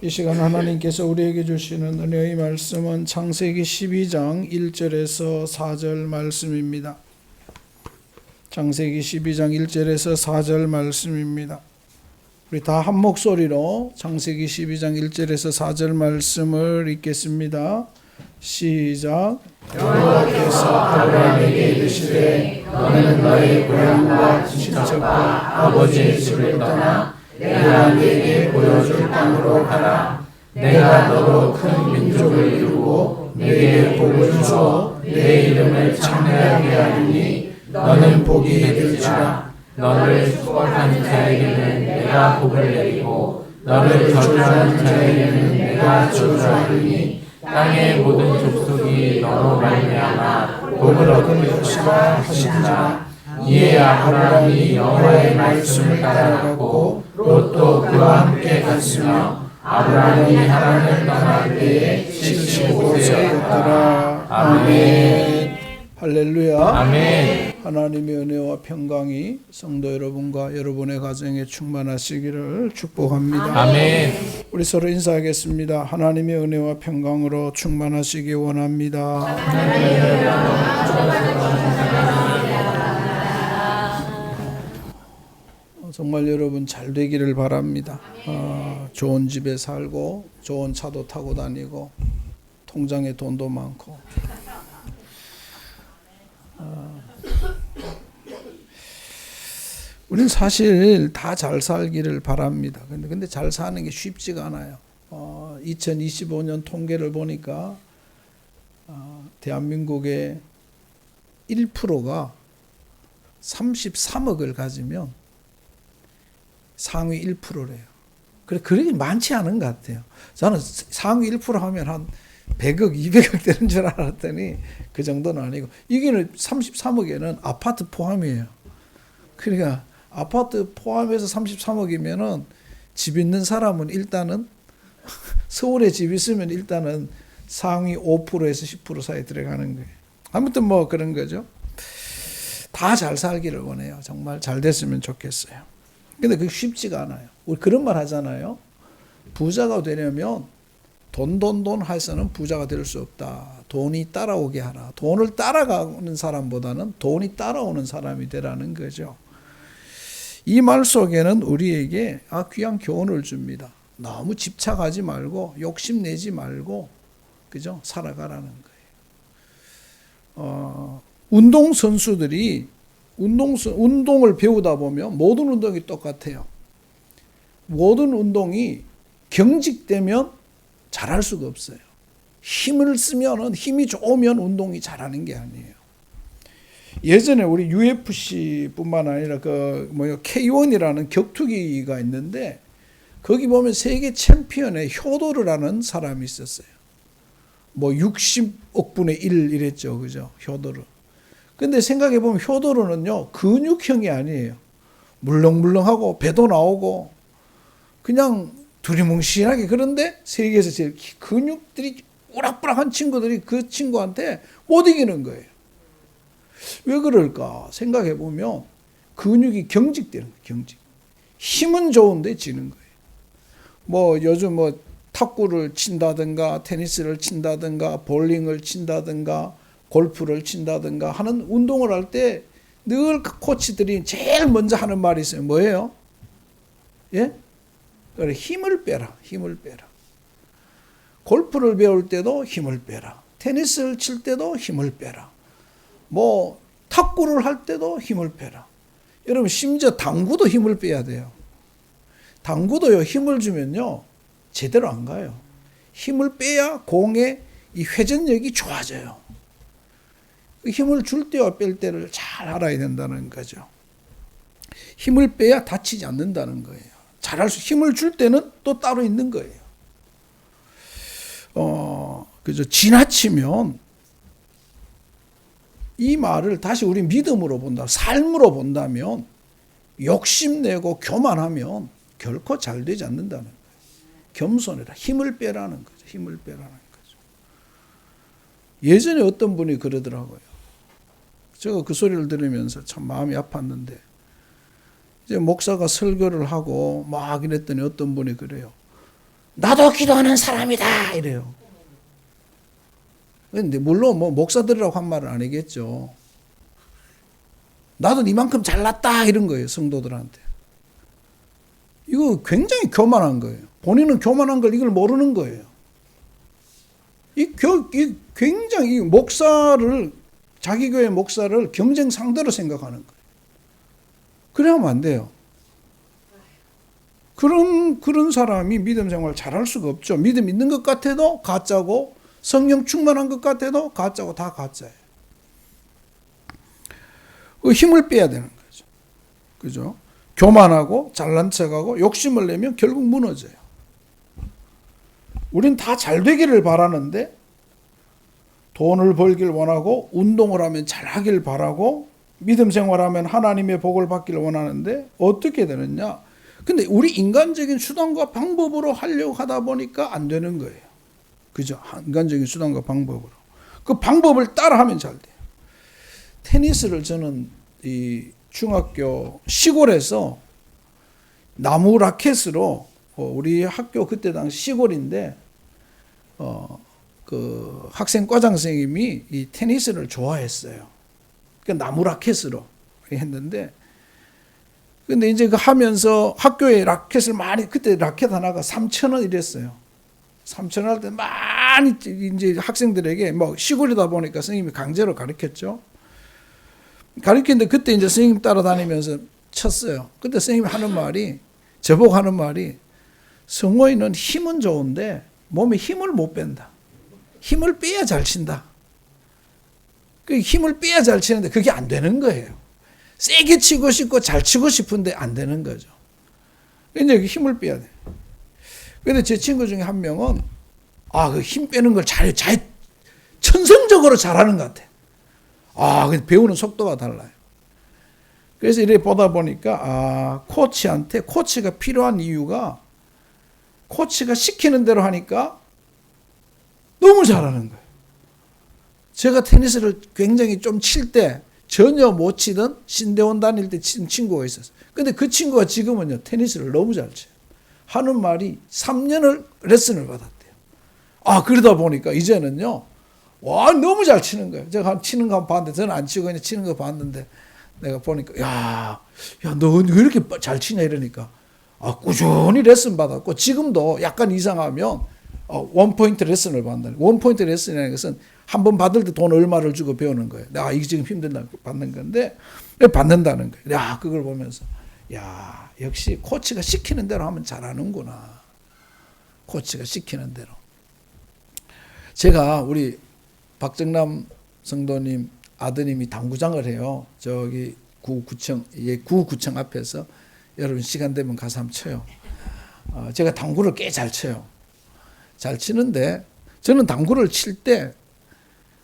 이 시간 하나님께서 우리에게 주시는 은혜의 말씀은 창세기 12장 1절에서 4절 말씀입니다. 창세기 12장 1절에서 4절 말씀입니다. 우리 다 한 목소리로 창세기 12장 1절에서 4절 말씀을 읽겠습니다. 시작. 여호와께서 아브라함에게 이르시되 너는 너의 고향과 친척과 아버지의 집을 떠나 내가 네게 보여줄 땅으로 가라. 내가 너로 큰 민족을 이루고 네게 복을 주어 내 이름을 창대하게 하리니 너는 복이 될지라. 너를 축복하는 자에게는 내가 복을 내리고 너를 저주하는 자에게는 내가 저주하리니 땅의 모든 족속이 너로 말미암아 복을 얻을 것이라 하시니라. 이에 아브라함이 여호와의 말씀을 따라갔고 롯도 그와 함께 갔으며 아브라함이 하란을 떠날 때에 75세였더라. 아멘. 할렐루야. 아멘. 하나님의 은혜와 평강이 성도 여러분과 여러분의 가정에 충만하시기를 축복합니다. 아멘. 우리 서로 인사하겠습니다. 하나님의 은혜와 평강으로 충만하시기 원합니다. 정말 여러분 잘 되기를 바랍니다. 좋은 집에 살고 좋은 차도 타고 다니고 통장에 돈도 많고 우리는 사실 다 잘 살기를 바랍니다. 근데 잘 사는 게 쉽지가 않아요. 2025년 통계를 보니까 대한민국의 1%가 33억을 가지면 상위 1%래요. 그렇게 많지 않은 것 같아요. 저는 상위 1% 하면 한 100억, 200억 되는 줄 알았더니 그 정도는 아니고 이게는 33억에는 아파트 포함이에요. 그러니까 아파트 포함해서 33억이면은 집 있는 사람은 일단은 서울에 집 있으면 일단은 상위 5%에서 10% 사이에 들어가는 거예요. 아무튼 뭐 그런 거죠. 다 잘 살기를 원해요. 정말 잘 됐으면 좋겠어요. 근데 그게 쉽지가 않아요. 우리 그런 말 하잖아요. 부자가 되려면 돈 해서는 부자가 될 수 없다. 돈이 따라오게 하라. 돈을 따라가는 사람보다는 돈이 따라오는 사람이 되라는 거죠. 이 말 속에는 우리에게 귀한 교훈을 줍니다. 너무 집착하지 말고 욕심내지 말고 그죠? 살아가라는 거예요. 운동선수들이 운동을 배우다 보면 모든 운동이 똑같아요. 모든 운동이 경직되면 잘할 수가 없어요. 힘을 쓰면은 힘이 좋으면 운동이 잘하는 게 아니에요. 예전에 우리 UFC뿐만 아니라 K1이라는 격투기가 있는데 거기 보면 세계 챔피언의 효도르라는 사람이 있었어요. 60억 분의 1 이랬죠, 그죠? 효도르. 근데 생각해 보면 효도르는요 근육형이 아니에요. 물렁물렁하고 배도 나오고 그냥 두리뭉실하게. 그런데 세계에서 제일 근육들이 우락부락한 친구들이 그 친구한테 못 이기는 거예요. 왜 그럴까 생각해 보면 근육이 경직되는 거예요. 경직. 힘은 좋은데 지는 거예요. 요즘 탁구를 친다든가 테니스를 친다든가 볼링을 친다든가 골프를 친다든가 하는 운동을 할 때 늘 코치들이 제일 먼저 하는 말이 있어요. 뭐예요? 예? 그래, 힘을 빼라. 힘을 빼라. 골프를 배울 때도 힘을 빼라. 테니스를 칠 때도 힘을 빼라. 탁구를 할 때도 힘을 빼라. 여러분 심지어 당구도 힘을 빼야 돼요. 당구도요 힘을 주면요 제대로 안 가요. 힘을 빼야 공의 이 회전력이 좋아져요. 힘을 줄 때와 뺄 때를 잘 알아야 된다는 거죠. 힘을 빼야 다치지 않는다는 거예요. 힘을 줄 때는 또 따로 있는 거예요. 그죠? 지나치면 이 말을 다시 우리 믿음으로 본다, 삶으로 본다면 욕심내고 교만하면 결코 잘 되지 않는다는 거예요. 겸손해라. 힘을 빼라는 거죠. 힘을 빼라는 거죠. 예전에 어떤 분이 그러더라고요. 제가 그 소리를 들으면서 참 마음이 아팠는데 이제 목사가 설교를 하고 막 이랬더니 어떤 분이 그래요. 나도 기도하는 사람이다 이래요. 근데 물론 뭐 목사들이라고 한 말은 아니겠죠. 나도 니만큼 잘났다 이런 거예요, 성도들한테. 이거 굉장히 교만한 거예요. 본인은 교만한 걸 이걸 모르는 거예요. 이 굉장히 목사를, 자기 교회 목사를 경쟁 상대로 생각하는 거예요. 그래야만 안 돼요. 그런 사람이 믿음 생활 잘할 수가 없죠. 믿음 있는 것 같아도 가짜고, 성령 충만한 것 같아도 가짜고, 다 가짜예요. 그 힘을 빼야 되는 거죠. 그죠? 교만하고 잘난 척하고 욕심을 내면 결국 무너져요. 우린 다 잘 되기를 바라는데, 돈을 벌길 원하고, 운동을 하면 잘하길 바라고, 믿음 생활하면 하나님의 복을 받기를 원하는데 어떻게 되느냐? 근데 우리 인간적인 수단과 방법으로 하려고 하다 보니까 안 되는 거예요. 그죠? 인간적인 수단과 방법으로. 그 방법을 따라하면 잘 돼요. 테니스를 저는 이 중학교 시골에서 나무 라켓으로, 우리 학교 그때 당시 시골인데 그 학생 과장 선생님이 이 테니스를 좋아했어요. 그 나무 라켓으로 했는데, 근데 이제 그 하면서 학교에 라켓을 많이, 그때 라켓 하나가 3,000원 이랬어요. 3,000원 할 때 많이 이제 학생들에게, 뭐 시골이다 보니까 선생님이 강제로 가르쳤죠. 가르쳤는데 그때 이제 선생님 따라다니면서 쳤어요. 그때 선생님이 하는 말이, 저보고 하는 말이, 성호이는 힘은 좋은데 몸에 힘을 못 뺀다. 힘을 빼야 잘 친다. 그 힘을 빼야 잘 치는데 그게 안 되는 거예요. 세게 치고 싶고 잘 치고 싶은데 안 되는 거죠. 이제 힘을 빼야 돼. 근데 제 친구 중에 한 명은 그 힘 빼는 걸 천성적으로 잘하는 것 같아. 근데 배우는 속도가 달라요. 그래서 이렇게 보다 보니까 코치가 필요한 이유가, 코치가 시키는 대로 하니까 너무 잘하는 거예요. 제가 테니스를 굉장히 좀 칠 때 전혀 못 치던 신대원 다닐 때 친 친구가 있었어요. 근데 그 친구가 지금은요, 테니스를 너무 잘 쳐요. 하는 말이 3년을 레슨을 받았대요. 그러다 보니까 이제는요, 너무 잘 치는 거예요. 제가 치는 거 봤는데, 저는 안 치고 그냥 치는 거 봤는데, 내가 보니까, 야, 너 왜 이렇게 잘 치냐 이러니까, 꾸준히 레슨 받았고, 지금도 약간 이상하면, 원포인트 레슨을 받는다. 원포인트 레슨이라는 것은 한 번 받을 때 돈 얼마를 주고 배우는 거예요. 이게 지금 힘든다 받는 건데, 받는다는 거예요. 그걸 보면서, 역시 코치가 시키는 대로 하면 잘하는구나. 코치가 시키는 대로. 제가 우리 박정남 성도님 아드님이 당구장을 해요. 저기 구구청 앞에서. 여러분 시간 되면 가서 한번 쳐요. 제가 당구를 꽤 잘 쳐요. 잘 치는데, 저는 당구를 칠 때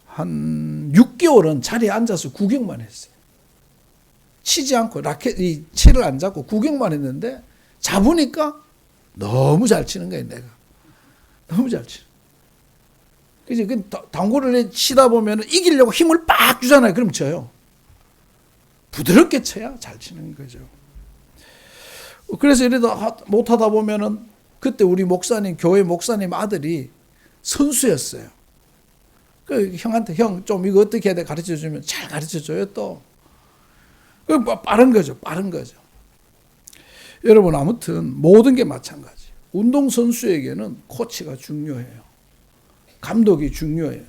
한 6개월은 자리에 앉아서 구경만 했어요. 치지 않고 이 채를 안 잡고 구경만 했는데, 잡으니까 너무 잘 치는 거예요, 내가. 너무 잘 치는. 그래서 그 당구를 치다 보면 이기려고 힘을 빡 주잖아요. 그럼 져요. 부드럽게 쳐야 잘 치는 거죠. 그래서 이러다 못하다 보면은, 그때 우리 목사님, 교회 목사님 아들이 선수였어요. 그 형한테, 형 좀 이거 어떻게 해야 돼 가르쳐 주면 잘 가르쳐 줘요 또. 빠른 거죠. 여러분, 아무튼 모든 게 마찬가지. 운동 선수에게는 코치가 중요해요. 감독이 중요해요.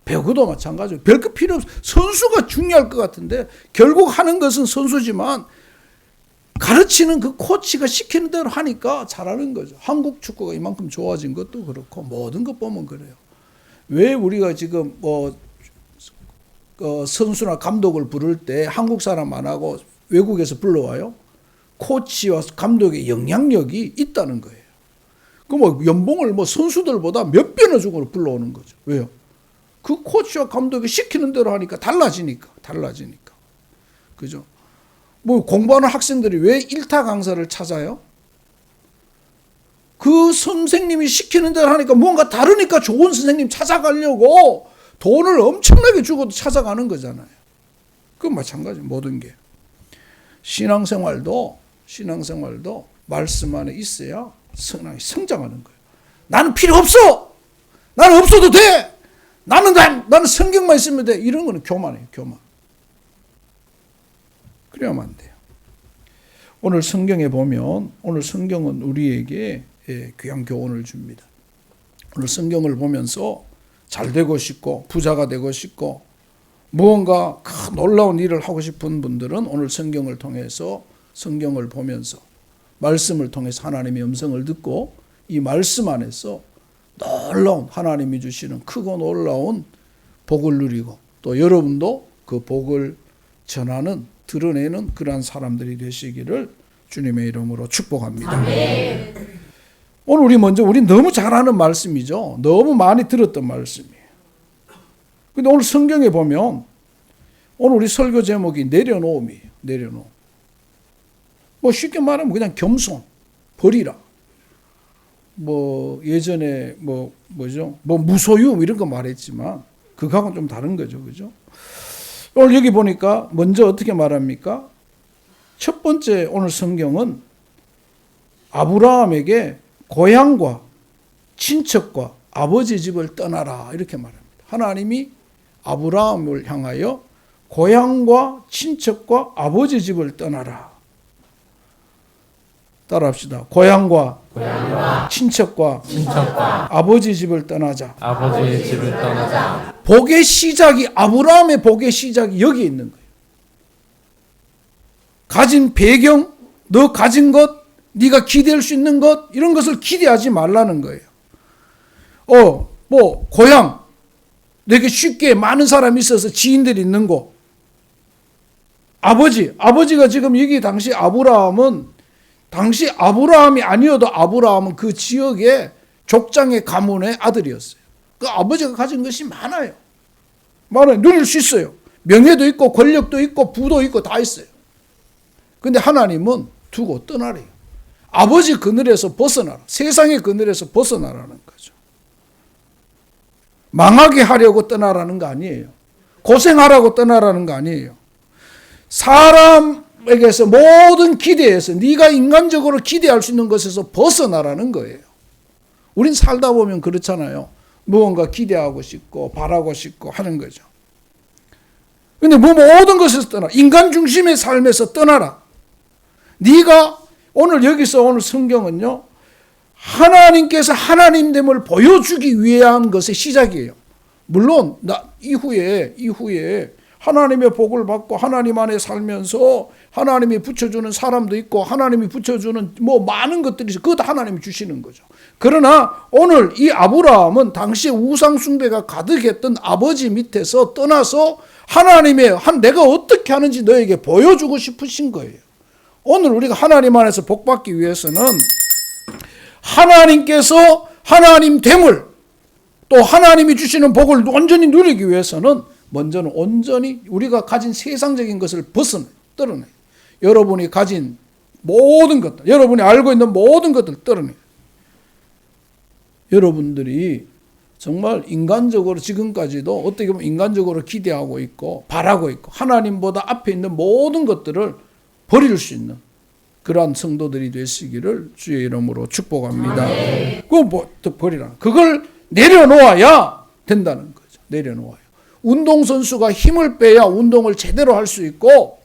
배구도 마찬가지예요. 별거 필요 없어요. 선수가 중요할 것 같은데, 결국 하는 것은 선수지만 가르치는 그 코치가 시키는 대로 하니까 잘하는 거죠. 한국 축구가 이만큼 좋아진 것도 그렇고, 모든 것 보면 그래요. 왜 우리가 지금 선수나 감독을 부를 때 한국 사람 안 하고 외국에서 불러와요? 코치와 감독의 영향력이 있다는 거예요. 그 연봉을 선수들보다 몇 배나 주고 불러오는 거죠. 왜요? 그 코치와 감독이 시키는 대로 하니까 달라지니까. 그죠? 공부하는 학생들이 왜 일타 강사를 찾아요? 그 선생님이 시키는 대로 하니까 뭔가 다르니까 좋은 선생님 찾아가려고 돈을 엄청나게 주고도 찾아가는 거잖아요. 그건 마찬가지, 모든 게. 신앙생활도 말씀 안에 있어야 신앙이 성장하는 거예요. 나는 필요 없어. 나는 없어도 돼. 나는 성경만 있으면 돼. 이런 거는 교만이에요. 교만. 그래야만 안 돼요. 오늘 성경에 보면 오늘 성경은 우리에게 귀한 교훈을 줍니다. 오늘 성경을 보면서 잘 되고 싶고 부자가 되고 싶고 무언가 큰 놀라운 일을 하고 싶은 분들은 오늘 성경을 통해서 성경을 보면서 말씀을 통해서 하나님의 음성을 듣고 이 말씀 안에서 놀라운 하나님이 주시는 크고 놀라운 복을 누리고 또 여러분도 그 복을 전하는 드러내는 그러한 사람들이 되시기를 주님의 이름으로 축복합니다. 아멘. 오늘 우리 너무 잘 아는 말씀이죠. 너무 많이 들었던 말씀이에요. 근데 오늘 성경에 보면 오늘 우리 설교 제목이 내려놓음이에요. 내려놓음. 뭐 쉽게 말하면 그냥 겸손, 버리라. 뭐 예전에 뭐죠? 뭐 무소유 이런 거 말했지만 그거하고는 좀 다른 거죠. 그죠? 오늘 여기 보니까 먼저 어떻게 말합니까? 첫 번째 오늘 성경은 아브라함에게 고향과 친척과 아버지 집을 떠나라 이렇게 말합니다. 하나님이 아브라함을 향하여 고향과 친척과 아버지 집을 떠나라. 따라합시다. 고향과 친척과 아버지 집을 떠나자. 아버지의 집을 떠나자. 복의 시작이 아브라함의 복의 시작이 여기 있는 거예요. 가진 배경, 너 가진 것, 네가 기대할 수 있는 것 이런 것을 기대하지 말라는 거예요. 뭐 고향 내게 쉽게 많은 사람이 있어서 지인들이 있는 곳. 아버지가 지금 여기 당시 아브라함이 아니어도 아브라함은 그 지역의 족장의 가문의 아들이었어요. 그 아버지가 가진 것이 많아요. 누릴 수 있어요. 명예도 있고 권력도 있고 부도 있고 다 있어요. 근데 하나님은 두고 떠나래요. 아버지 그늘에서 벗어나라. 세상의 그늘에서 벗어나라는 거죠. 망하게 하려고 떠나라는 거 아니에요. 고생하라고 떠나라는 거 아니에요. 사람에게서 모든 기대에서 네가 인간적으로 기대할 수 있는 것에서 벗어나라는 거예요. 우린 살다 보면 그렇잖아요. 무언가 기대하고 싶고 바라고 싶고 하는 거죠. 근데 모든 것에서 떠나. 인간 중심의 삶에서 떠나라. 네가 오늘 성경은요. 하나님께서 하나님됨을 보여주기 위한 것의 시작이에요. 물론 이후에 하나님의 복을 받고 하나님 안에 살면서 하나님이 붙여주는 사람도 있고 하나님이 붙여주는 많은 것들이 있어요. 그것도 하나님이 주시는 거죠. 그러나 오늘 이 아브라함은 당시에 우상 숭배가 가득했던 아버지 밑에서 떠나서 하나님의 내가 어떻게 하는지 너에게 보여주고 싶으신 거예요. 오늘 우리가 하나님 안에서 복 받기 위해서는 하나님께서 하나님됨을 또 하나님이 주시는 복을 온전히 누리기 위해서는 먼저는 온전히 우리가 가진 세상적인 것을 떨어내요. 여러분이 가진 모든 것들, 여러분이 알고 있는 모든 것들 떨어내요. 여러분들이 정말 인간적으로 지금까지도 어떻게 보면 인간적으로 기대하고 있고 바라고 있고 하나님보다 앞에 있는 모든 것들을 버릴 수 있는 그러한 성도들이 되시기를 주의 이름으로 축복합니다. 그거 버리라. 그걸 내려놓아야 된다는 거죠. 내려놓아요. 운동선수가 힘을 빼야 운동을 제대로 할 수 있고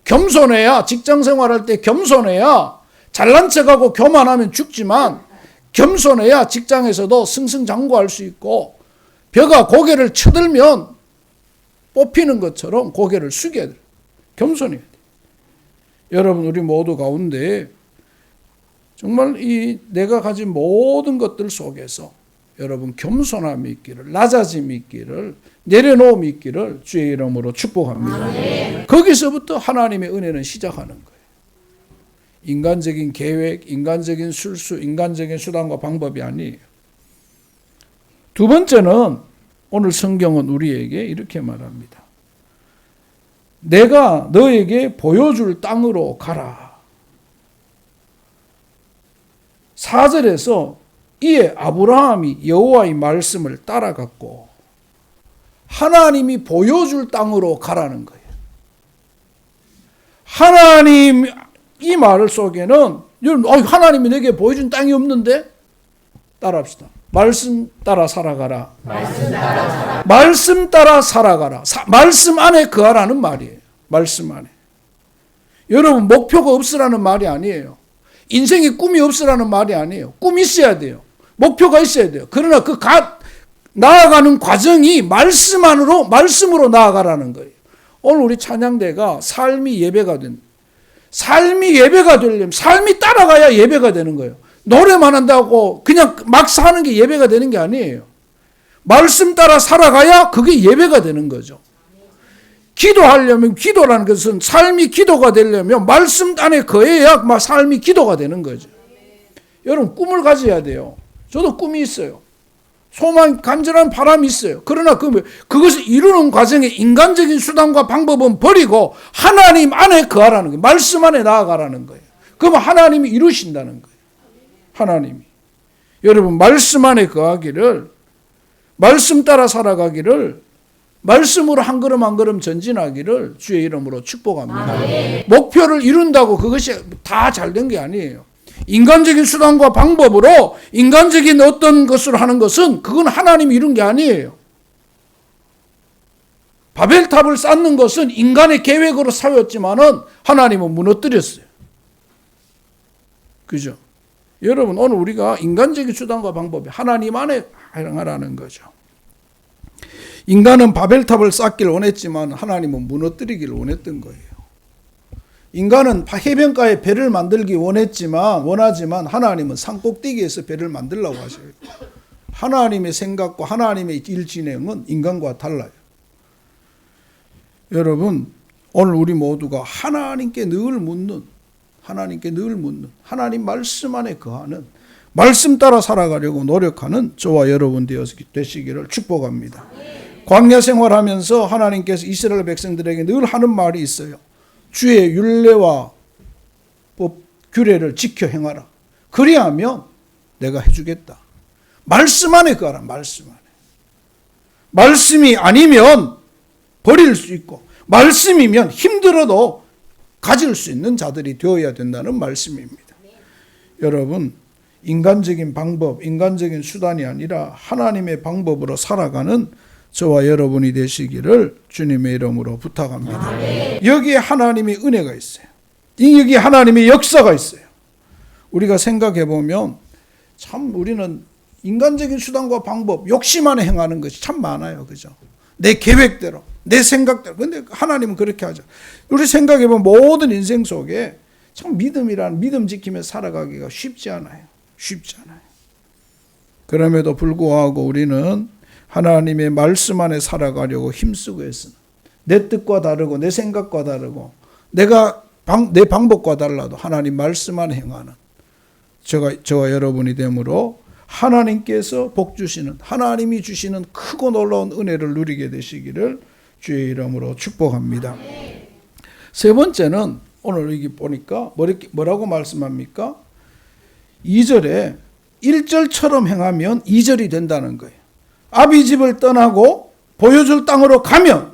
겸손해야 직장생활할 때 겸손해야 잘난 척하고 교만하면 죽지만 겸손해야 직장에서도 승승장구할 수 있고 벼가 고개를 쳐들면 뽑히는 것처럼 고개를 숙여야 돼요. 겸손해야 돼요. 여러분 우리 모두 가운데 정말 이 내가 가진 모든 것들 속에서 여러분 겸손함이 있기를 낮아짐이 있기를 내려놓음이 있기를 주의 이름으로 축복합니다. 아멘. 거기서부터 하나님의 은혜는 시작하는 거예요. 인간적인 계획, 인간적인 술수, 인간적인 수단과 방법이 아니에요. 두 번째는 오늘 성경은 우리에게 이렇게 말합니다. 내가 너에게 보여줄 땅으로 가라. 4절에서 이에 아브라함이 여호와의 말씀을 따라갔고 하나님이 보여줄 땅으로 가라는 거예요. 하나님 이 말 속에는 여러분, 하나님이 내게 보여준 땅이 없는데? 따라합시다. 말씀 따라 살아가라. 말씀 따라 살아가라. 말씀 안에 거하라는 말이에요. 말씀 안에. 여러분, 목표가 없으라는 말이 아니에요. 인생에 꿈이 없으라는 말이 아니에요. 꿈이 있어야 돼요. 목표가 있어야 돼요. 그러나 나아가는 과정이 말씀으로 나아가라는 거예요. 오늘 우리 찬양대가 삶이 예배가 삶이 예배가 되려면 삶이 따라가야 예배가 되는 거예요. 노래만 한다고 그냥 막 사는 게 예배가 되는 게 아니에요. 말씀 따라 살아가야 그게 예배가 되는 거죠. 기도하려면, 기도라는 것은 삶이 기도가 되려면 말씀 안에 거해야 삶이 기도가 되는 거죠. 여러분, 꿈을 가져야 돼요. 저도 꿈이 있어요. 소망, 간절한 바람이 있어요. 그러나 그것을 이루는 과정에 인간적인 수단과 방법은 버리고 하나님 안에 거하라는 거예요. 말씀 안에 나아가라는 거예요. 그러면 하나님이 이루신다는 거예요. 하나님이. 여러분, 말씀 안에 거하기를, 말씀 따라 살아가기를, 말씀으로 한 걸음 한 걸음 전진하기를 주의 이름으로 축복합니다. 목표를 이룬다고 그것이 다 잘된 게 아니에요. 인간적인 수단과 방법으로 인간적인 어떤 것을 하는 것은 그건 하나님이 이룬 게 아니에요. 바벨탑을 쌓는 것은 인간의 계획으로 세웠지만은 하나님은 무너뜨렸어요. 그죠? 여러분, 오늘 우리가 인간적인 수단과 방법이 하나님 안에 행하라는 거죠. 인간은 바벨탑을 쌓기를 원했지만 하나님은 무너뜨리기를 원했던 거예요. 인간은 해변가에 배를 만들기 원하지만 하나님은 산꼭대기에서 배를 만들려고 하셔요. 하나님의 생각과 하나님의 일 진행은 인간과 달라요. 여러분, 오늘 우리 모두가 하나님께 늘 묻는, 하나님 말씀 안에 거하는, 말씀 따라 살아가려고 노력하는 저와 여러분 되시기를 축복합니다. 광야 생활하면서 하나님께서 이스라엘 백성들에게 늘 하는 말이 있어요. 주의 율례와 법 규례를 지켜 행하라. 그리하면 내가 해주겠다. 말씀 안에 거하라. 말씀 안에. 말씀이 아니면 버릴 수 있고, 말씀이면 힘들어도 가질 수 있는 자들이 되어야 된다는 말씀입니다. 여러분, 인간적인 방법, 인간적인 수단이 아니라 하나님의 방법으로 살아가는 저와 여러분이 되시기를 주님의 이름으로 부탁합니다. 여기에 하나님의 은혜가 있어요. 여기에 하나님의 역사가 있어요. 우리가 생각해 보면 참 우리는 인간적인 수단과 방법, 욕심 안에 행하는 것이 참 많아요. 그죠? 내 계획대로, 내 생각대로. 근데 하나님은 그렇게 하죠. 우리 생각해 보면 모든 인생 속에 참 믿음 지키며 살아가기가 쉽지 않아요. 쉽지 않아요. 그럼에도 불구하고 우리는 하나님의 말씀 안에 살아가려고 힘쓰고 있으나 내 뜻과 다르고 내 생각과 다르고 내 방법과 달라도 하나님 말씀 안에 행하는 저와 여러분이 되므로 하나님께서 복 주시는, 하나님이 주시는 크고 놀라운 은혜를 누리게 되시기를 주의 이름으로 축복합니다. 세 번째는 오늘 여기 보니까 뭐라고 말씀합니까? 2절에 1절처럼 행하면 2절이 된다는 거예요. 아비 집을 떠나고 보여줄 땅으로 가면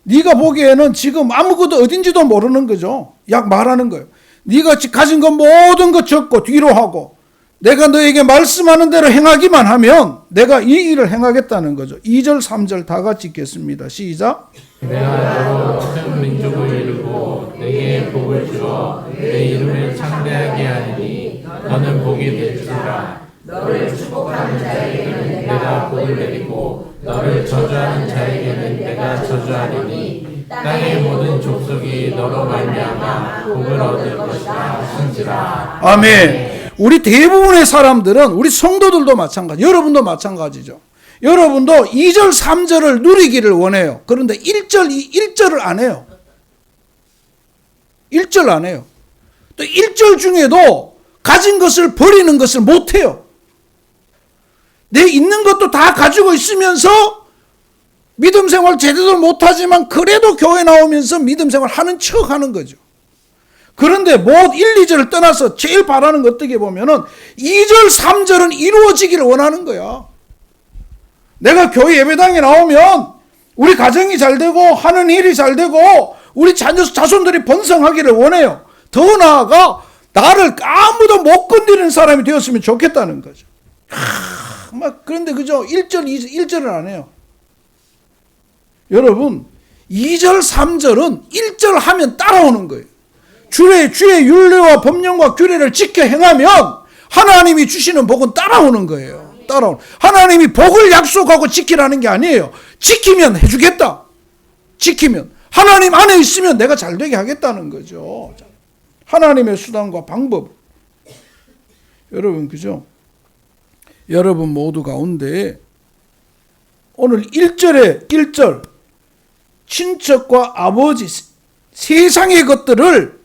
네가 보기에는 지금 아무것도 어딘지도 모르는 거죠. 약 말하는 거예요. 네가 가진 것 모든 것 접고 뒤로 하고 내가 너에게 말씀하는 대로 행하기만 하면 내가 이 일을 행하겠다는 거죠. 2절 3절 다 같이 읽겠습니다. 시작. 내가 너로 큰 민족을 이루고 내게 복을 주어 내 이름을 창대하게 하리니 너는 복이 될지라. 너를 축복하는 자에게는 내가 복을 내리고 너를 저주하는 자에게는 내가 저주하리니 땅의 모든 족속이 너로 말미암아 복을 얻을 것이라 하신지라. 아멘. 우리 대부분의 사람들은, 우리 성도들도 마찬가지, 여러분도 마찬가지죠. 여러분도 2절 3절을 누리기를 원해요. 그런데 1절을 안 해요. 1절 안 해요. 또 1절 중에도 가진 것을 버리는 것을 못 해요. 내 있는 것도 다 가지고 있으면서 믿음 생활 제대로 못하지만 그래도 교회 나오면서 믿음 생활 하는 척 하는 거죠. 그런데 1, 2절을 떠나서 제일 바라는 거 어떻게 보면은 2절, 3절은 이루어지기를 원하는 거야. 내가 교회 예배당에 나오면 우리 가정이 잘 되고 하는 일이 잘 되고 우리 자손들이 번성하기를 원해요. 더 나아가 나를 아무도 못 건드리는 사람이 되었으면 좋겠다는 거죠. 막 그런데 그죠? 1절은 안 해요. 여러분 2절 3절은 1절 하면 따라오는 거예요. 주의 율례와 법령과 규례를 지켜 행하면 하나님이 주시는 복은 따라오는 거예요. 하나님이 복을 약속하고 지키라는 게 아니에요. 지키면 해주겠다. 지키면 하나님 안에 있으면 내가 잘되게 하겠다는 거죠. 하나님의 수단과 방법. 여러분 그죠? 여러분 모두 가운데 오늘 1절 친척과 아버지 세상의 것들을,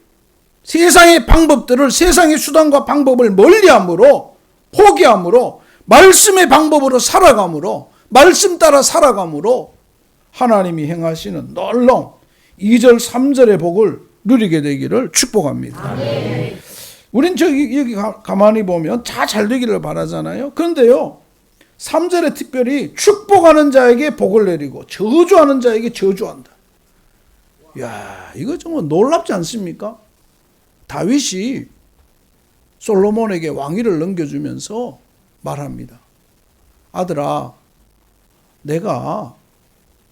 세상의 방법들을, 세상의 수단과 방법을 멀리함으로, 포기함으로, 말씀의 방법으로 살아감으로, 말씀 따라 살아감으로 하나님이 행하시는 놀라운 2절 3절의 복을 누리게 되기를 축복합니다. 아멘. 우린 여기 가만히 보면 다 잘 되기를 바라잖아요. 그런데요 3절에 특별히 축복하는 자에게 복을 내리고 저주하는 자에게 저주한다. 이야, 이거 정말 놀랍지 않습니까? 다윗이 솔로몬에게 왕위를 넘겨주면서 말합니다. 아들아, 내가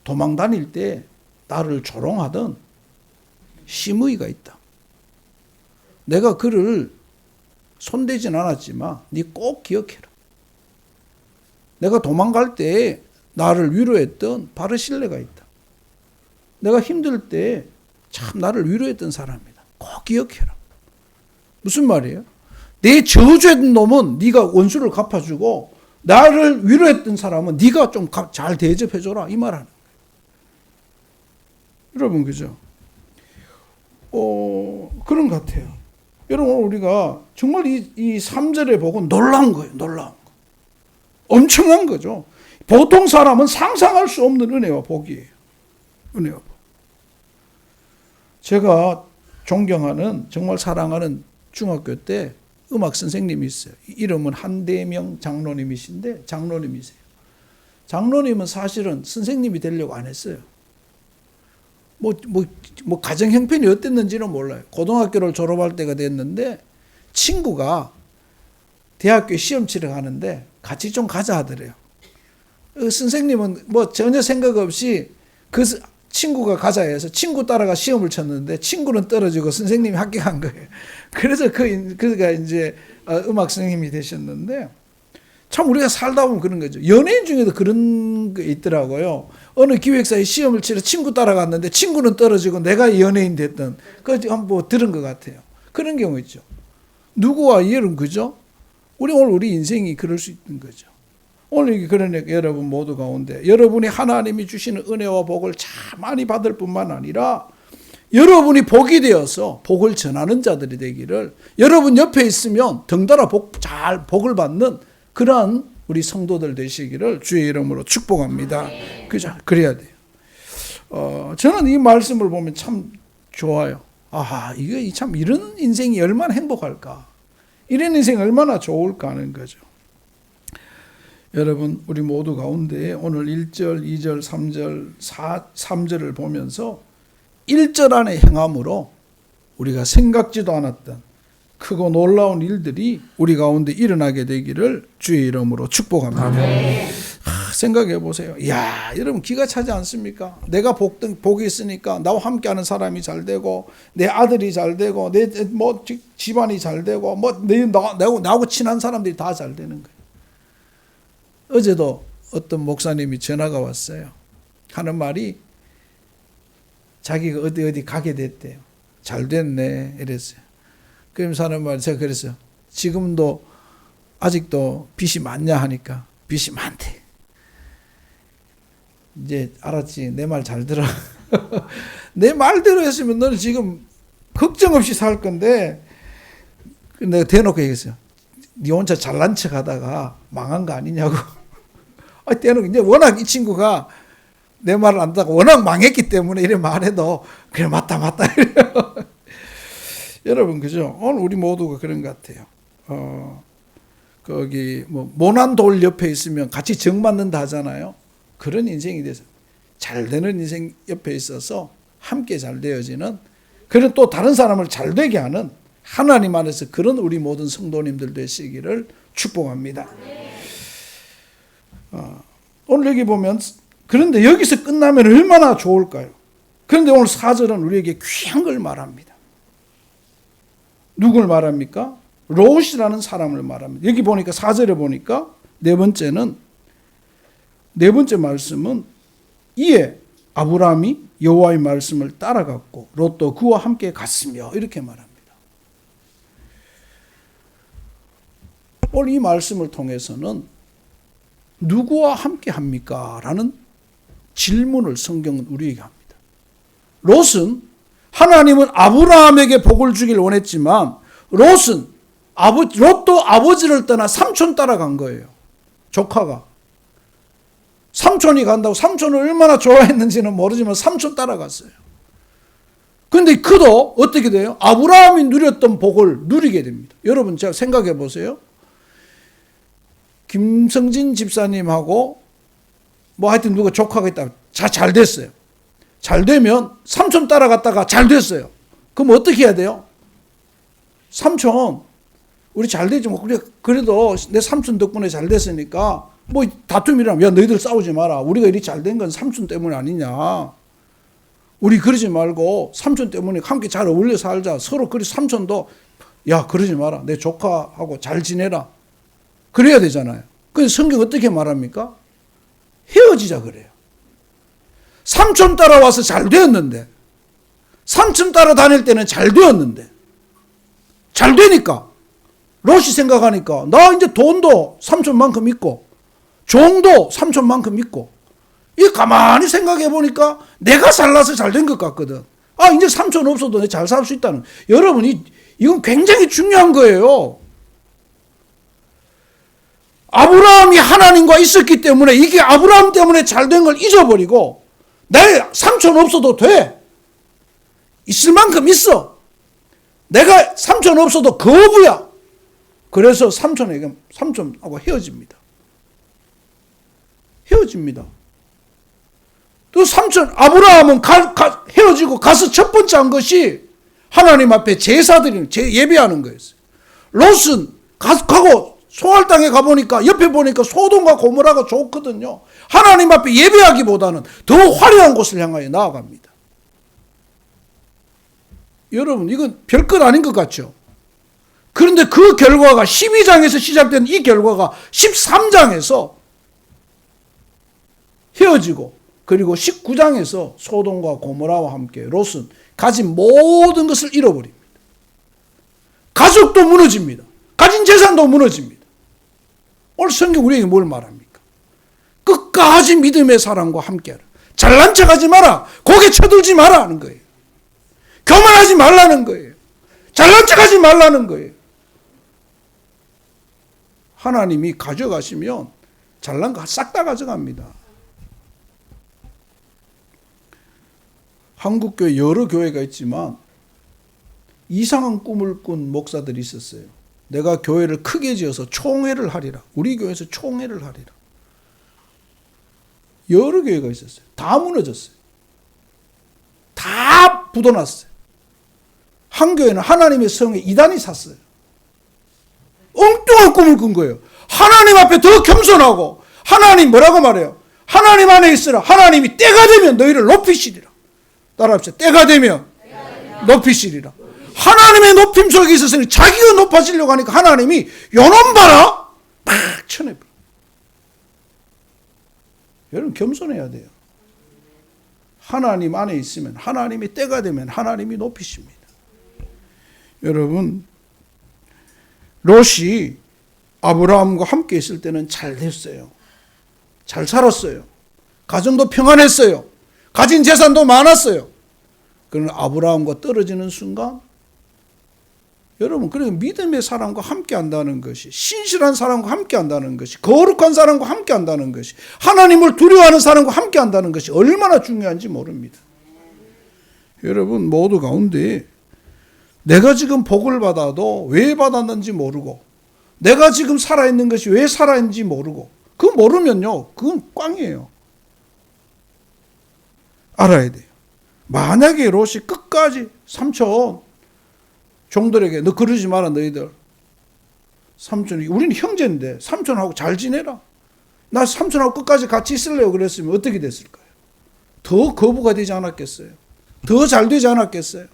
도망 다닐 때 나를 조롱하던 시므이가 있다. 내가 그를 손대진 않았지만 네 꼭 기억해라. 내가 도망갈 때 나를 위로했던 바르실레가 있다. 내가 힘들 때 참 나를 위로했던 사람이다. 꼭 기억해라. 무슨 말이에요? 내 저주했던 놈은 네가 원수를 갚아주고 나를 위로했던 사람은 네가 좀 잘 대접해줘라. 이 말하는 거예요. 여러분 그죠? 그런 것 같아요. 여러분 우리가 정말 이 3절의 복은 놀라운 거예요. 놀라운 거. 엄청난 거죠. 보통 사람은 상상할 수 없는 은혜와 복이에요. 은혜와 복. 제가 존경하는, 정말 사랑하는 중학교 때 음악 선생님이 있어요. 이름은 한대명 장로님이신데 장로님이세요. 장로님은 사실은 선생님이 되려고 안 했어요. 뭐 가정 형편이 어땠는지는 몰라요. 고등학교를 졸업할 때가 됐는데 친구가 대학교 시험 치러 가는데 같이 좀 가자 하더래요. 선생님은 뭐 전혀 생각 없이 그 친구가 가자 해서 친구 따라가 시험을 쳤는데 친구는 떨어지고 선생님이 합격한 거예요. 그래서 그가 이제 음악 선생님이 되셨는데 참 우리가 살다 보면 그런 거죠. 연예인 중에도 그런 게 있더라고요. 어느 기획사에 시험을 치러 친구 따라갔는데 친구는 떨어지고 내가 연예인 됐던, 그거 한번 들은 것 같아요. 그런 경우 있죠. 누구와 이해는 그죠? 우리 인생이 그럴 수 있는 거죠. 오늘 그러니까 여러분 모두 가운데 여러분이 하나님이 주시는 은혜와 복을 참 많이 받을 뿐만 아니라 여러분이 복이 되어서 복을 전하는 자들이 되기를, 여러분 옆에 있으면 덩달아 복을 받는 그러한 우리 성도들 되시기를 주의 이름으로 축복합니다. 그죠? 그래야 돼요. 저는 이 말씀을 보면 참 좋아요. 이게 참 이런 인생이 얼마나 행복할까? 이런 인생 얼마나 좋을까 하는 거죠. 여러분, 우리 모두 가운데 오늘 1절, 2절, 3절, 3절을 보면서 1절 안에 행함으로 우리가 생각지도 않았던 크고 놀라운 일들이 우리 가운데 일어나게 되기를 주의 이름으로 축복합니다. 생각해 보세요. 이야, 여러분 기가 차지 않습니까? 내가 복이 있으니까 나와 함께하는 사람이 잘 되고 내 아들이 잘 되고 내 집안이 잘 되고 나하고 친한 사람들이 다 잘 되는 거예요. 어제도 어떤 목사님이 전화가 왔어요. 하는 말이 자기가 어디 가게 됐대요. 잘 됐네 이랬어요. 그러면서 하는 말이, 제가 그랬어요. 지금도 아직도 빚이 많냐 하니까 빚이 많대. 이제 알았지. 내 말 잘 들어. 내 말대로 했으면 너는 지금 걱정 없이 살 건데, 내가 대놓고 얘기했어요. 네 혼자 잘난 척 하다가 망한 거 아니냐고. 대놓고 이제 워낙 이 친구가 내 말을 안다고 워낙 망했기 때문에 이래 말해도 그래 맞다 이래요. 여러분 그죠? 오늘 우리 모두가 그런 것 같아요. 거기 모난 돌 옆에 있으면 같이 정 맞는다 하잖아요. 그런 인생이 돼서 잘 되는 인생 옆에 있어서 함께 잘 되어지는, 그런 또 다른 사람을 잘 되게 하는 하나님 안에서 그런 우리 모든 성도님들 되시기를 축복합니다. 오늘 여기 보면 그런데 여기서 끝나면 얼마나 좋을까요? 그런데 오늘 4절은 우리에게 귀한 걸 말합니다. 누굴 말합니까? 롯이라는 사람을 말합니다. 여기 보니까 4절에 보니까 네 번째 말씀은 이에 아브라함이 여호와의 말씀을 따라갔고 롯도 그와 함께 갔으며 이렇게 말합니다. 오늘 이 말씀을 통해서는 누구와 함께 합니까? 라는 질문을 성경은 우리에게 합니다. 롯은 하나님은 아브라함에게 복을 주길 원했지만 롯도 아버지를 떠나 삼촌 따라간 거예요. 조카가. 삼촌이 간다고 삼촌을 얼마나 좋아했는지는 모르지만 삼촌 따라갔어요. 그런데 그도 어떻게 돼요? 아브라함이 누렸던 복을 누리게 됩니다. 여러분 제가 생각해 보세요. 김성진 집사님하고 뭐 하여튼 누가 조카가 있다. 잘 됐어요. 잘 되면 삼촌 따라갔다가 잘 됐어요. 그럼 어떻게 해야 돼요? 삼촌 우리 잘 되지 뭐 그래도 내 삼촌 덕분에 잘 됐으니까 뭐 다툼이라면 야 너희들 싸우지 마라. 우리가 이리 잘 된 건 삼촌 때문에 아니냐. 우리 그러지 말고 삼촌 때문에 함께 잘 어울려 살자. 서로 그리 삼촌도 야 그러지 마라. 내 조카하고 잘 지내라. 그래야 되잖아요. 그래서 성경 어떻게 말합니까? 헤어지자 그래요. 삼촌 따라와서 잘 되었는데 삼촌 따라다닐 때는 잘 되었는데 잘 되니까 롯이 생각하니까 나 이제 돈도 삼촌만큼 있고 종도 삼촌만큼 있고 이 가만히 생각해 보니까 내가 잘나서 잘 된 것 같거든. 아 이제 삼촌 없어도 내 잘 살 수 있다는. 여러분 이건 굉장히 중요한 거예요. 아브라함이 하나님과 있었기 때문에 이게 아브라함 때문에 잘 된 걸 잊어버리고 내 삼촌 없어도 돼. 있을 만큼 있어. 내가 삼촌 없어도 거부야. 그래서 삼촌하고 헤어집니다. 헤어집니다. 또 삼촌 아브라함은 헤어지고 가서 첫 번째 한 것이 하나님 앞에 제사드리는 예배하는 거였어요. 롯은 가고 소알 땅에 가보니까 옆에 보니까 소돔과 고모라가 좋거든요. 하나님 앞에 예배하기보다는 더 화려한 곳을 향하여 나아갑니다. 여러분 이건 별것 아닌 것 같죠? 그런데 그 결과가 12장에서 시작된 이 결과가 13장에서 헤어지고 그리고 19장에서 소돔과 고모라와 함께 롯은 가진 모든 것을 잃어버립니다. 가족도 무너집니다. 가진 재산도 무너집니다. 오늘 성경 우리에게 뭘 말합니까? 끝까지 믿음의 사람과 함께하라. 잘난 척하지 마라. 고개 쳐들지 마라 하는 거예요. 교만하지 말라는 거예요. 잘난 척하지 말라는 거예요. 하나님이 가져가시면 잘난 거 싹 다 가져갑니다. 한국교회 여러 교회가 있지만 이상한 꿈을 꾼 목사들이 있었어요. 내가 교회를 크게 지어서 총회를 하리라. 우리 교회에서 총회를 하리라. 여러 교회가 있었어요. 다 무너졌어요. 다 부도났어요. 한 교회는 하나님의 성에 이단이 샀어요. 엉뚱한 꿈을 꾼 거예요. 하나님 앞에 더 겸손하고 하나님 뭐라고 말해요? 하나님 안에 있으라. 하나님이 때가 되면 너희를 높이시리라. 따라합시다. 때가 되면 높이시리라. 하나님의 높임 속에 있어서 자기가 높아지려고 하니까 하나님이 요놈 봐라 팍 쳐내버려. 여러분 겸손해야 돼요. 하나님 안에 있으면 하나님이 때가 되면 하나님이 높이십니다. 여러분 롯이 아브라함과 함께 있을 때는 잘 됐어요. 잘 살았어요. 가정도 평안했어요. 가진 재산도 많았어요. 그러나 아브라함과 떨어지는 순간 여러분 그러니까 믿음의 사람과 함께 한다는 것이 신실한 사람과 함께 한다는 것이 거룩한 사람과 함께 한다는 것이 하나님을 두려워하는 사람과 함께 한다는 것이 얼마나 중요한지 모릅니다. 여러분 모두 가운데 내가 지금 복을 받아도 왜 받았는지 모르고 내가 지금 살아있는 것이 왜 살아있는지 모르고 그거 모르면요 그건 꽝이에요. 알아야 돼요. 만약에 롯이 끝까지 삼촌 종들에게 너 그러지 마라 너희들. 삼촌이 우리는 형제인데 삼촌하고 잘 지내라. 나 삼촌하고 끝까지 같이 있을래요 그랬으면 어떻게 됐을까요? 더 거부가 되지 않았겠어요? 더 잘 되지 않았겠어요?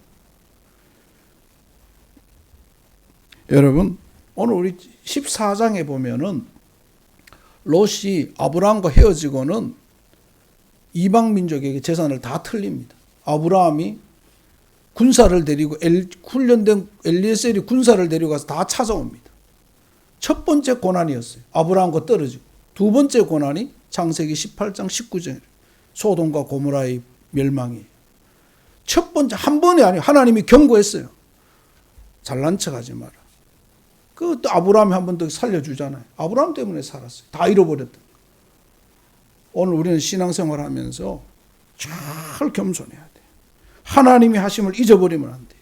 여러분 오늘 우리 14장에 보면은 롯이 아브라함과 헤어지고는 이방 민족에게 재산을 다 틀립니다. 아브라함이 군사를 데리고 훈련된 엘리에셀이 군사를 데리고 가서 다 찾아옵니다. 첫 번째 고난이었어요. 아브라함과 떨어지고. 두 번째 고난이 창세기 18장 19절 소돔과 고모라의 멸망이에요. 첫 번째 한 번이 아니에요. 하나님이 경고했어요. 잘난 척하지 마라. 그 또 아브라함이 한 번 더 살려주잖아요. 아브라함 때문에 살았어요. 다 잃어버렸다. 오늘 우리는 신앙생활하면서 잘 겸손해야 돼요. 하나님이 하심을 잊어버리면 안 돼요.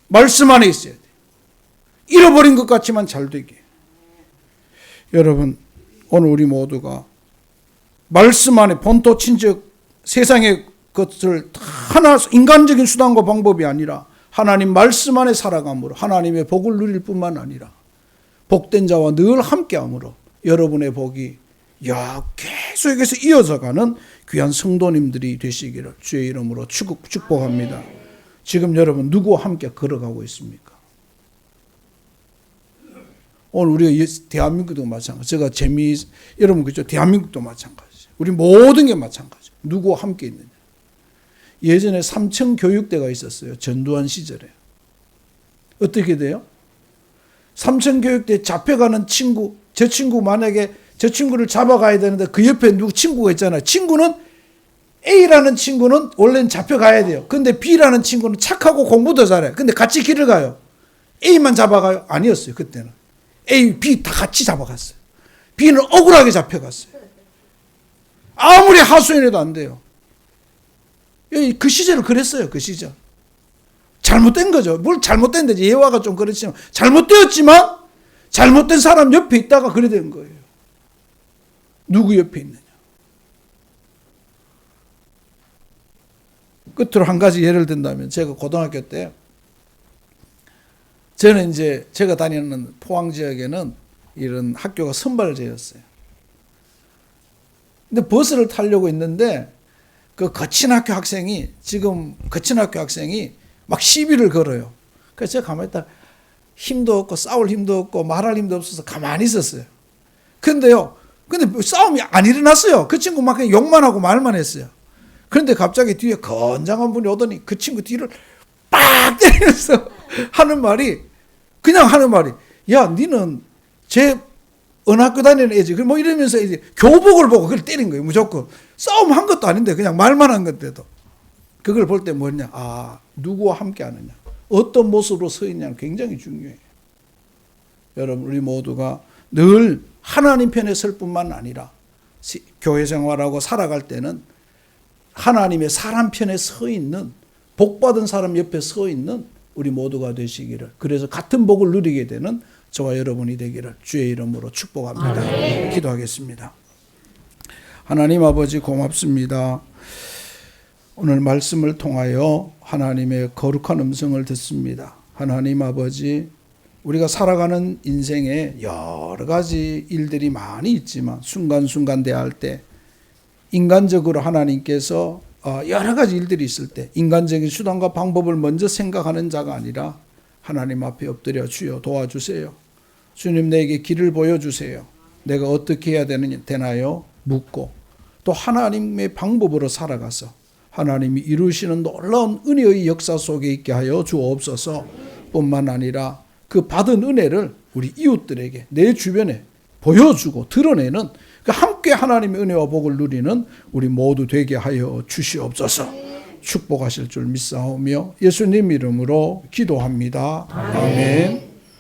말씀 안에 있어야 돼요. 잃어버린 것 같지만 잘 되게. 여러분 오늘 우리 모두가 말씀 안에 본토 친즉 세상의 것을 하나 인간적인 수단과 방법이 아니라 하나님 말씀 안에 살아감으로 하나님의 복을 누릴 뿐만 아니라 복된 자와 늘 함께함으로 여러분의 복이 계속해서 이어져가는 귀한 성도님들이 되시기를 주의 이름으로 축복합니다. 지금 여러분 누구와 함께 걸어가고 있습니까? 오늘 우리가 대한민국도 마찬가지. 여러분 그죠? 대한민국도 마찬가지죠. 우리 모든 게 마찬가지죠. 누구와 함께 있느냐. 예전에 삼청 교육대가 있었어요. 전두환 시절에. 어떻게 돼요? 삼청 교육대 잡혀가는 친구, 저 친구 만약에 저 친구를 잡아가야 되는데 그 옆에 누구 친구가 있잖아요. 친구는 A라는 친구는 원래는 잡혀가야 돼요. 근데 B라는 친구는 착하고 공부도 잘해요. 근데 같이 길을 가요. A만 잡아가요? 아니었어요. 그때는. A, B 다 같이 잡아갔어요. B는 억울하게 잡혀갔어요. 아무리 하소연해도 안 돼요. 그 시절을 그랬어요. 그 시절. 잘못된 거죠. 뭘 잘못된 데지. 예화가 좀 그렇지만 잘못되었지만 잘못된 사람 옆에 있다가 그래 된 거예요. 누구 옆에 있느냐. 끝으로 한 가지 예를 든다면 제가 고등학교 때 저는 이제 제가 다니는 포항 지역에는 이런 학교가 선발제였어요. 근데 버스를 타려고 했는데 그 거친 학교 학생이 막 시비를 걸어요. 그래서 제가 가만히 있다가 힘도 없고 싸울 힘도 없고 말할 힘도 없어서 가만히 있었어요. 근데 싸움이 안 일어났어요. 그 친구 막 그냥 욕만 하고 말만 했어요. 그런데 갑자기 뒤에 건장한 분이 오더니 그 친구 뒤를 빡 때리면서 하는 말이 야 니는 제 어느 학교 다니는 애지 뭐 이러면서 이제 교복을 보고 그걸 때린 거예요. 무조건 싸움 한 것도 아닌데 그냥 말만 한 건데도 그걸 볼 때 뭐냐, 누구와 함께 하느냐, 어떤 모습으로 서 있냐는 굉장히 중요해요. 여러분 우리 모두가 늘 하나님 편에 설 뿐만 아니라 교회 생활하고 살아갈 때는 하나님의 사람 편에 서 있는, 복받은 사람 옆에 서 있는 우리 모두가 되시기를, 그래서 같은 복을 누리게 되는 저와 여러분이 되기를 주의 이름으로 축복합니다. 아멘. 기도하겠습니다. 하나님 아버지 고맙습니다. 오늘 말씀을 통하여 하나님의 거룩한 음성을 듣습니다. 하나님 아버지, 우리가 살아가는 인생에 여러 가지 일들이 많이 있지만 순간순간 대할 때 인간적으로 하나님께서 여러 가지 일들이 있을 때 인간적인 수단과 방법을 먼저 생각하는 자가 아니라 하나님 앞에 엎드려 주여 도와주세요. 주님 내게 길을 보여주세요. 내가 어떻게 해야 되나요? 묻고 또 하나님의 방법으로 살아가서 하나님이 이루시는 놀라운 은혜의 역사 속에 있게 하여 주옵소서. 뿐만 아니라 그 받은 은혜를 우리 이웃들에게 내 주변에 보여주고 드러내는 그 함께 하나님의 은혜와 복을 누리는 우리 모두 되게 하여 주시옵소서. 축복하실 줄 믿사오며 예수님 이름으로 기도합니다. 아멘.